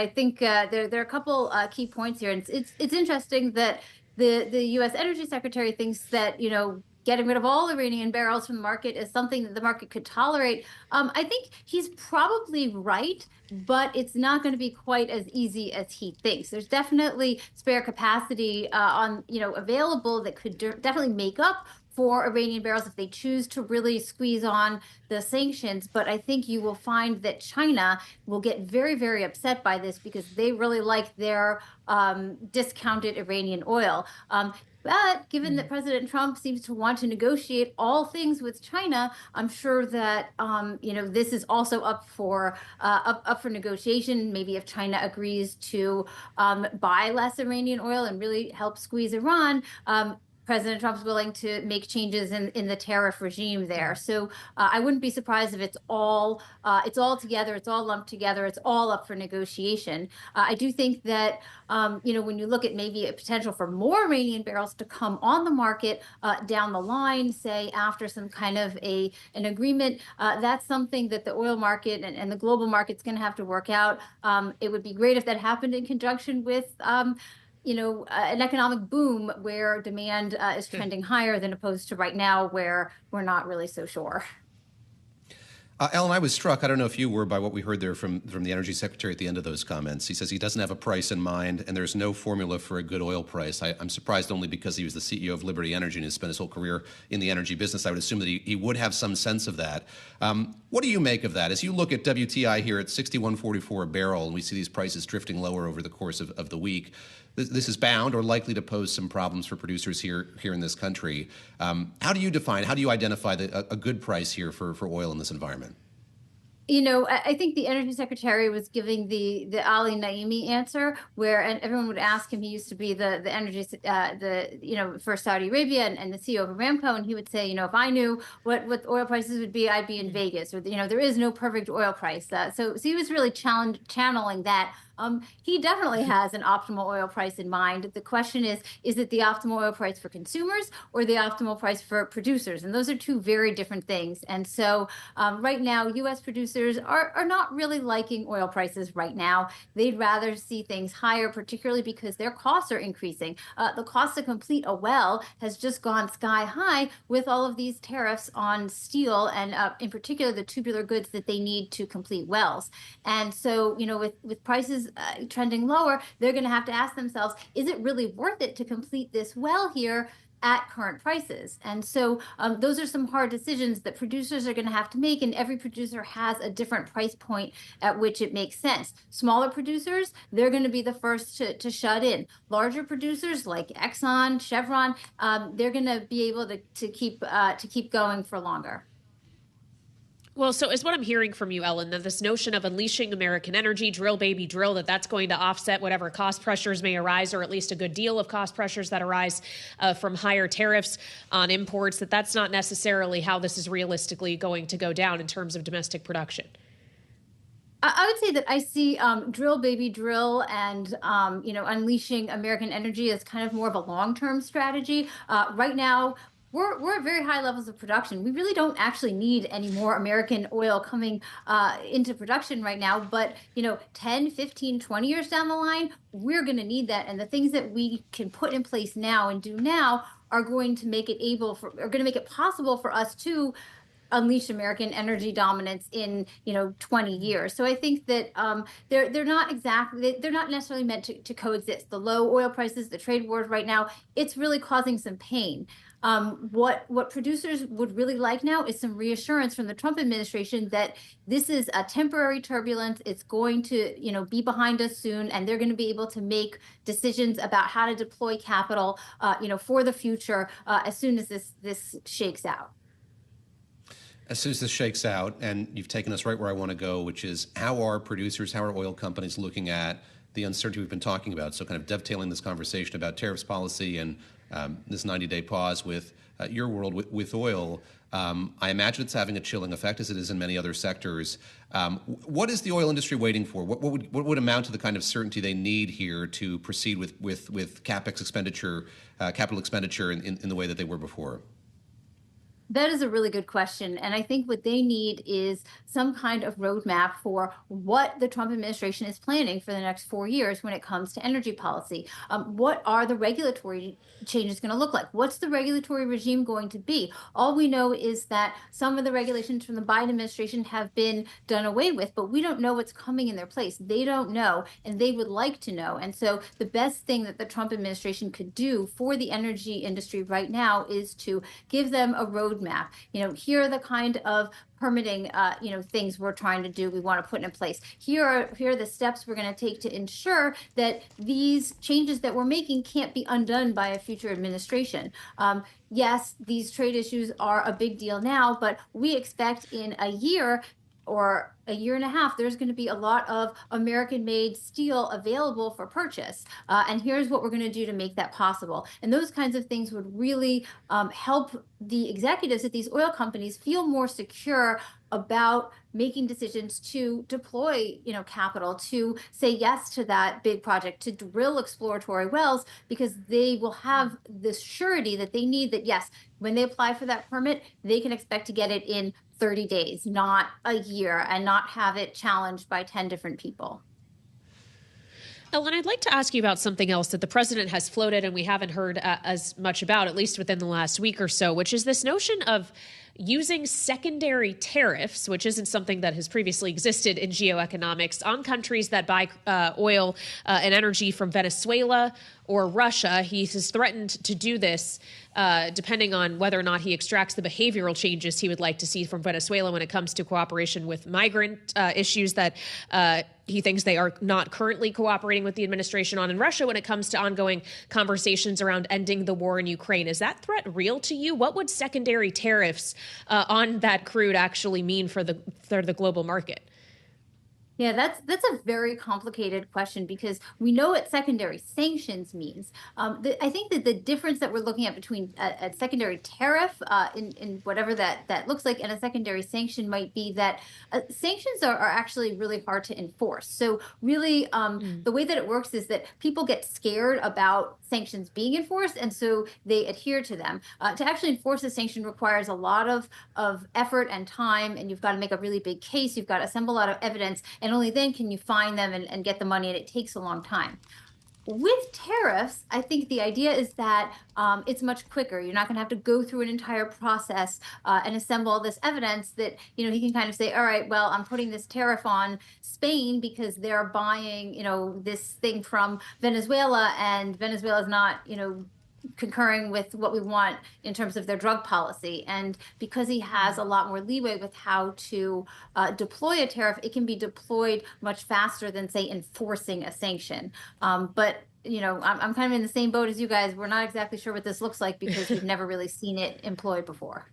I think there are a couple key points here, and it's interesting that the U.S. Energy Secretary thinks that getting rid of all Iranian barrels from the market is something that the market could tolerate. I think he's probably right, but it's not going to be quite as easy as he thinks. There's definitely spare capacity on available that could definitely make up for Iranian barrels if they choose to really squeeze on the sanctions. But I think you will find that China will get very, very upset by this because they really like their discounted Iranian oil. But given that President Trump seems to want to negotiate all things with China, I'm sure that this is also up for negotiation. Maybe if China agrees to buy less Iranian oil and really help squeeze Iran, President Trump's willing to make changes in the tariff regime there. So I wouldn't be surprised if it's all together, it's all lumped together, it's all up for negotiation. I do think that when you look at maybe a potential for more Iranian barrels to come on the market down the line, say after some kind of an agreement, that's something that the oil market and the global market's going to have to work out. It would be great if that happened in conjunction with an economic boom where demand is trending higher than opposed to right now where we're not really so sure. Ellen, I was struck, I don't know if you were, by what we heard there from the Energy Secretary at the end of those comments. He says he doesn't have a price in mind and there's no formula for a good oil price. I'm surprised only because he was the CEO of Liberty Energy and has spent his whole career in the energy business. I would assume that he would have some sense of that. What do you make of that? As you look at WTI here at $61.44 a barrel and we see these prices drifting lower over the course of the week, this is bound or likely to pose some problems for producers here in this country. How do you identify a good price here for oil in this environment? I think the Energy Secretary was giving the Ali Naimi answer, and everyone would ask him. He used to be the energy, for Saudi Arabia and the CEO of Aramco, and he would say, if I knew what oil prices would be, I'd be in Vegas, or there is no perfect oil price. So he was really channeling that. He definitely has an optimal oil price in mind. The question is it the optimal oil price for consumers or the optimal price for producers? And those are two very different things. And so right now, U.S. producers are not really liking oil prices right now. They'd rather see things higher, particularly because their costs are increasing. The cost to complete a well has just gone sky high with all of these tariffs on steel and in particular the tubular goods that they need to complete wells. And so, with prices trending lower, they're going to have to ask themselves, is it really worth it to complete this well here at current prices? And so those are some hard decisions that producers are going to have to make, and every producer has a different price point at which it makes sense. Smaller producers, they're going to be the first to shut in. Larger producers like Exxon, Chevron, they're going to be able to keep going for longer. Well, so is what I'm hearing from you, Ellen, that this notion of unleashing American energy, drill, baby, drill, that's going to offset whatever cost pressures may arise, or at least a good deal of cost pressures that arise from higher tariffs on imports, that's not necessarily how this is realistically going to go down in terms of domestic production. I would say that I see drill, baby, drill and, unleashing American energy as kind of more of a long-term strategy. Right now, we're at very high levels of production. We really don't actually need any more American oil coming into production right now. But, 10, 15, 20 years down the line, we're going to need that. And the things that we can put in place now and do now are going to make it possible for us to unleash American energy dominance in 20 years. So I think that they're not necessarily meant to coexist. The low oil prices, the trade wars right now, it's really causing some pain. What producers would really like now is some reassurance from the Trump administration that this is a temporary turbulence. It's going to, be behind us soon, and they're going to be able to make decisions about how to deploy capital, for the future as soon as this shakes out. As soon as this shakes out, and you've taken us right where I want to go, which is how are oil companies looking at the uncertainty we've been talking about? So kind of dovetailing this conversation about tariffs policy and this 90-day pause with your world with oil, I imagine it's having a chilling effect, as it is in many other sectors. What is the oil industry waiting for? What would amount to the kind of certainty they need here to proceed with capital expenditure in the way that they were before? That is a really good question. And I think what they need is some kind of roadmap for what the Trump administration is planning for the next 4 years when it comes to energy policy. What are the regulatory changes going to look like? What's the regulatory regime going to be? All we know is that some of the regulations from the Biden administration have been done away with, but we don't know what's coming in their place. They don't know, and they would like to know. And so the best thing that the Trump administration could do for the energy industry right now is to give them a roadmap. Here are the kind of permitting, things we're trying to do. We want to put in place. Here are the steps we're going to take to ensure that these changes that we're making can't be undone by a future administration. Yes, these trade issues are a big deal now, but we expect in a year or a year and a half, there's going to be a lot of American-made steel available for purchase. And here's what we're going to do to make that possible. And those kinds of things would really help the executives at these oil companies feel more secure about making decisions to deploy, capital, to say yes to that big project, to drill exploratory wells, because they will have this surety that they need that, yes, when they apply for that permit, they can expect to get it in 30 days, not a year, and not have it challenged by 10 different people. Ellen, I'd like to ask you about something else that the president has floated and we haven't heard as much about, at least within the last week or so, which is this notion of using secondary tariffs, which isn't something that has previously existed in geoeconomics, on countries that buy oil and energy from Venezuela or Russia. He has threatened to do this depending on whether or not he extracts the behavioral changes he would like to see from Venezuela when it comes to cooperation with migrant issues that he thinks they are not currently cooperating with the administration on, in Russia when it comes to ongoing conversations around ending the war in Ukraine. Is that threat real to you? What would secondary tariffs on that crude actually mean for the global market? Yeah, that's a very complicated question because we know what secondary sanctions means. I think that the difference that we're looking at between a secondary tariff in whatever that looks like and a secondary sanction might be that sanctions are actually really hard to enforce. So really, the way that it works is that people get scared about sanctions being enforced, and so they adhere to them. To actually enforce a sanction requires a lot of effort and time, and you've got to make a really big case. You've got to assemble a lot of evidence, and only then can you find them and get the money, and it takes a long time. With tariffs, I think the idea is that it's much quicker. You're not going to have to go through an entire process and assemble all this evidence that, he can kind of say, all right, well, I'm putting this tariff on Spain because they're buying, this thing from Venezuela, and Venezuela is not, concurring with what we want in terms of their drug policy. And because he has a lot more leeway with how to deploy a tariff, it can be deployed much faster than, say, enforcing a sanction. But I'm kind of in the same boat as you guys. We're not exactly sure what this looks like because we've never really seen it employed before.